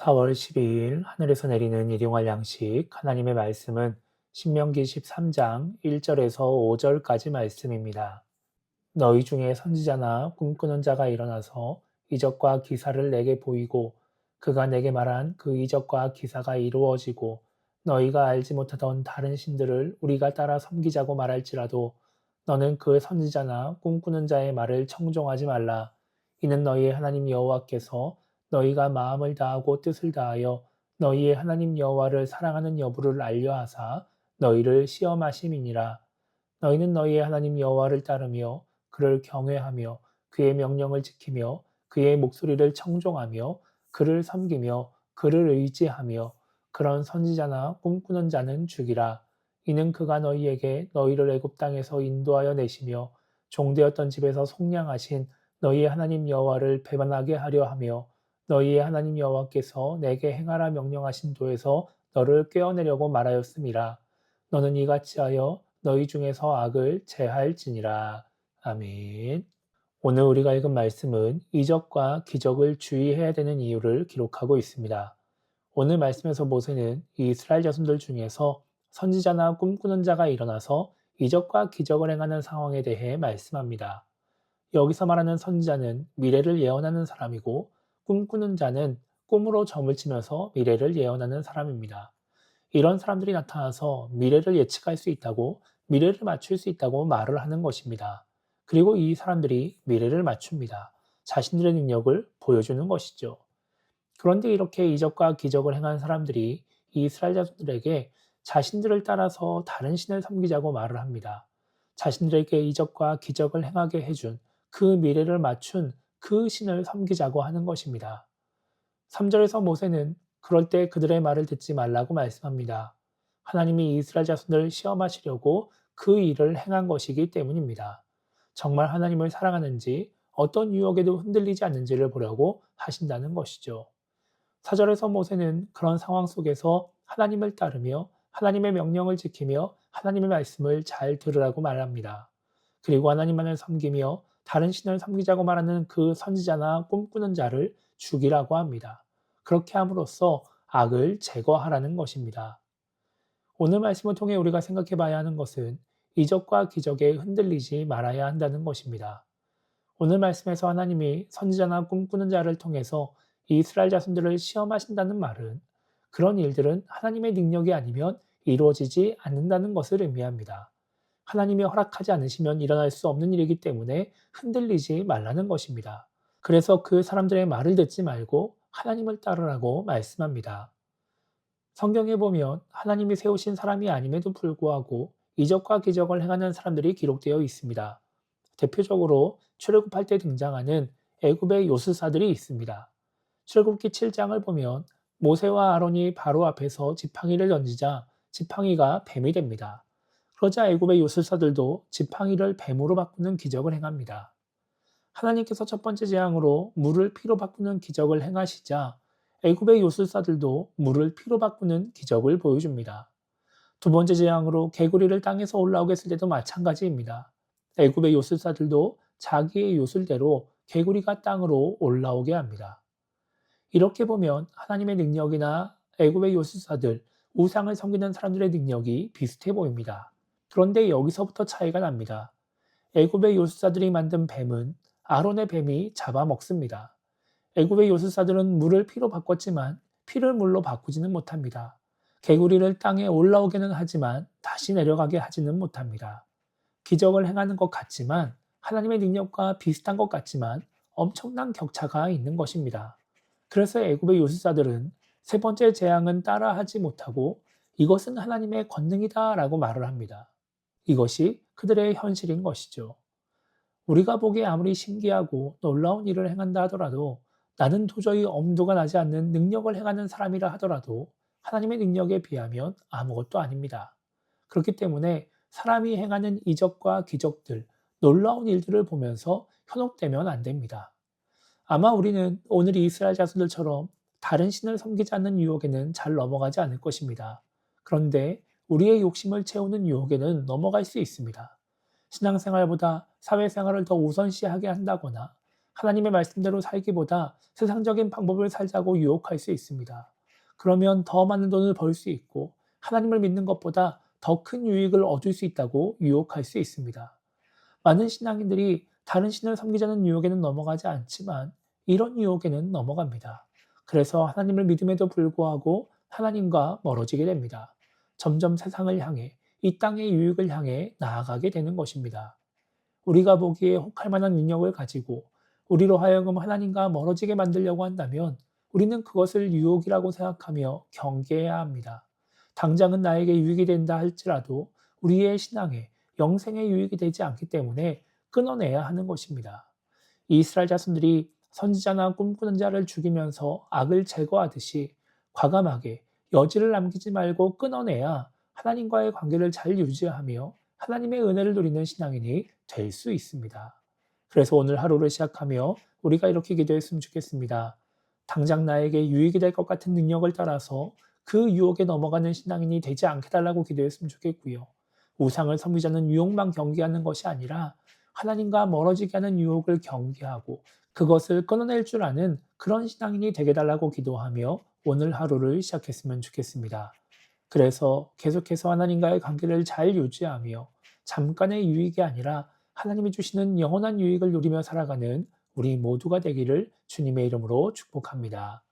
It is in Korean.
4월 12일 하늘에서 내리는 일용할 양식 하나님의 말씀은 신명기 13장 1절에서 5절까지 말씀입니다. 너희 중에 선지자나 꿈꾸는 자가 일어나서 이적과 기사를 내게 보이고 그가 내게 말한 그 이적과 기사가 이루어지고 너희가 알지 못하던 다른 신들을 우리가 따라 섬기자고 말할지라도 너는 그 선지자나 꿈꾸는 자의 말을 청종하지 말라. 이는 너희의 하나님 여호와께서 너희가 마음을 다하고 뜻을 다하여 너희의 하나님 여호와를 사랑하는 여부를 알려하사 너희를 시험하심이니라. 너희는 너희의 하나님 여호와를 따르며 그를 경외하며 그의 명령을 지키며 그의 목소리를 청종하며 그를 섬기며 그를 의지하며 그런 선지자나 꿈꾸는 자는 죽이라. 이는 그가 너희에게 너희를 애굽 땅에서 인도하여 내시며 종되었던 집에서 속량하신 너희의 하나님 여호와를 배반하게 하려 하며 너희의 하나님 여호와께서 내게 행하라 명령하신 도에서 너를 꿰어내려고 말하였음이라. 너는 이같이 하여 너희 중에서 악을 제할지니라. 아멘. 오늘 우리가 읽은 말씀은 이적과 기적을 주의해야 되는 이유를 기록하고 있습니다. 오늘 말씀에서 모세는 이스라엘 자손들 중에서 선지자나 꿈꾸는 자가 일어나서 이적과 기적을 행하는 상황에 대해 말씀합니다. 여기서 말하는 선지자는 미래를 예언하는 사람이고 꿈꾸는 자는 꿈으로 점을 치면서 미래를 예언하는 사람입니다. 이런 사람들이 나타나서 미래를 예측할 수 있다고, 미래를 맞출 수 있다고 말을 하는 것입니다. 그리고 이 사람들이 미래를 맞춥니다. 자신들의 능력을 보여주는 것이죠. 그런데 이렇게 이적과 기적을 행한 사람들이 이스라엘 자손들에게 자신들을 따라서 다른 신을 섬기자고 말을 합니다. 자신들에게 이적과 기적을 행하게 해준 그 미래를 맞춘 그 신을 섬기자고 하는 것입니다. 3절에서 모세는 그럴 때 그들의 말을 듣지 말라고 말씀합니다. 하나님이 이스라엘 자손들을 시험하시려고 그 일을 행한 것이기 때문입니다. 정말 하나님을 사랑하는지 어떤 유혹에도 흔들리지 않는지를 보려고 하신다는 것이죠. 4절에서 모세는 그런 상황 속에서 하나님을 따르며 하나님의 명령을 지키며 하나님의 말씀을 잘 들으라고 말합니다. 그리고 하나님만을 섬기며 다른 신을 섬기자고 말하는 그 선지자나 꿈꾸는 자를 죽이라고 합니다. 그렇게 함으로써 악을 제거하라는 것입니다. 오늘 말씀을 통해 우리가 생각해 봐야 하는 것은 이적과 기적에 흔들리지 말아야 한다는 것입니다. 오늘 말씀에서 하나님이 선지자나 꿈꾸는 자를 통해서 이스라엘 자손들을 시험하신다는 말은 그런 일들은 하나님의 능력이 아니면 이루어지지 않는다는 것을 의미합니다. 하나님이 허락하지 않으시면 일어날 수 없는 일이기 때문에 흔들리지 말라는 것입니다. 그래서 그 사람들의 말을 듣지 말고 하나님을 따르라고 말씀합니다. 성경에 보면 하나님이 세우신 사람이 아님에도 불구하고 이적과 기적을 행하는 사람들이 기록되어 있습니다. 대표적으로 출애굽할 때 등장하는 애굽의 요술사들이 있습니다. 출애굽기 7장을 보면 모세와 아론이 바로 앞에서 지팡이를 던지자 지팡이가 뱀이 됩니다. 그러자 애굽의 요술사들도 지팡이를 뱀으로 바꾸는 기적을 행합니다. 하나님께서 첫 번째 재앙으로 물을 피로 바꾸는 기적을 행하시자 애굽의 요술사들도 물을 피로 바꾸는 기적을 보여줍니다. 두 번째 재앙으로 개구리를 땅에서 올라오게 했을 때도 마찬가지입니다. 애굽의 요술사들도 자기의 요술대로 개구리가 땅으로 올라오게 합니다. 이렇게 보면 하나님의 능력이나 애굽의 요술사들, 우상을 섬기는 사람들의 능력이 비슷해 보입니다. 그런데 여기서부터 차이가 납니다. 애굽의 요술사들이 만든 뱀은 아론의 뱀이 잡아먹습니다. 애굽의 요술사들은 물을 피로 바꿨지만 피를 물로 바꾸지는 못합니다. 개구리를 땅에 올라오게는 하지만 다시 내려가게 하지는 못합니다. 기적을 행하는 것 같지만 하나님의 능력과 비슷한 것 같지만 엄청난 격차가 있는 것입니다. 그래서 애굽의 요술사들은 세 번째 재앙은 따라하지 못하고 이것은 하나님의 권능이다라고 말을 합니다. 이것이 그들의 현실인 것이죠. 우리가 보기에 아무리 신기하고 놀라운 일을 행한다 하더라도 나는 도저히 엄두가 나지 않는 능력을 행하는 사람이라 하더라도 하나님의 능력에 비하면 아무것도 아닙니다. 그렇기 때문에 사람이 행하는 이적과 기적들, 놀라운 일들을 보면서 현혹되면 안 됩니다. 아마 우리는 오늘 이스라엘 자손들처럼 다른 신을 섬기지 않는 유혹에는 잘 넘어가지 않을 것입니다. 그런데 우리의 욕심을 채우는 유혹에는 넘어갈 수 있습니다. 신앙생활보다 사회생활을 더 우선시하게 한다거나 하나님의 말씀대로 살기보다 세상적인 방법을 살자고 유혹할 수 있습니다. 그러면 더 많은 돈을 벌 수 있고 하나님을 믿는 것보다 더 큰 유익을 얻을 수 있다고 유혹할 수 있습니다. 많은 신앙인들이 다른 신을 섬기자는 유혹에는 넘어가지 않지만 이런 유혹에는 넘어갑니다. 그래서 하나님을 믿음에도 불구하고 하나님과 멀어지게 됩니다. 점점 세상을 향해 이 땅의 유익을 향해 나아가게 되는 것입니다. 우리가 보기에 혹할 만한 능력을 가지고 우리로 하여금 하나님과 멀어지게 만들려고 한다면 우리는 그것을 유혹이라고 생각하며 경계해야 합니다. 당장은 나에게 유익이 된다 할지라도 우리의 신앙에 영생에 유익이 되지 않기 때문에 끊어내야 하는 것입니다. 이스라엘 자손들이 선지자나 꿈꾸는 자를 죽이면서 악을 제거하듯이 과감하게 여지를 남기지 말고 끊어내야 하나님과의 관계를 잘 유지하며 하나님의 은혜를 누리는 신앙인이 될 수 있습니다. 그래서 오늘 하루를 시작하며 우리가 이렇게 기도했으면 좋겠습니다. 당장 나에게 유익이 될 것 같은 능력을 따라서 그 유혹에 넘어가는 신앙인이 되지 않게 달라고 기도했으면 좋겠고요. 우상을 섬기자는 유혹만 경계하는 것이 아니라 하나님과 멀어지게 하는 유혹을 경계하고 그것을 끊어낼 줄 아는 그런 신앙인이 되게 달라고 기도하며 오늘 하루를 시작했으면 좋겠습니다. 그래서 계속해서 하나님과의 관계를 잘 유지하며 잠깐의 유익이 아니라 하나님이 주시는 영원한 유익을 누리며 살아가는 우리 모두가 되기를 주님의 이름으로 축복합니다.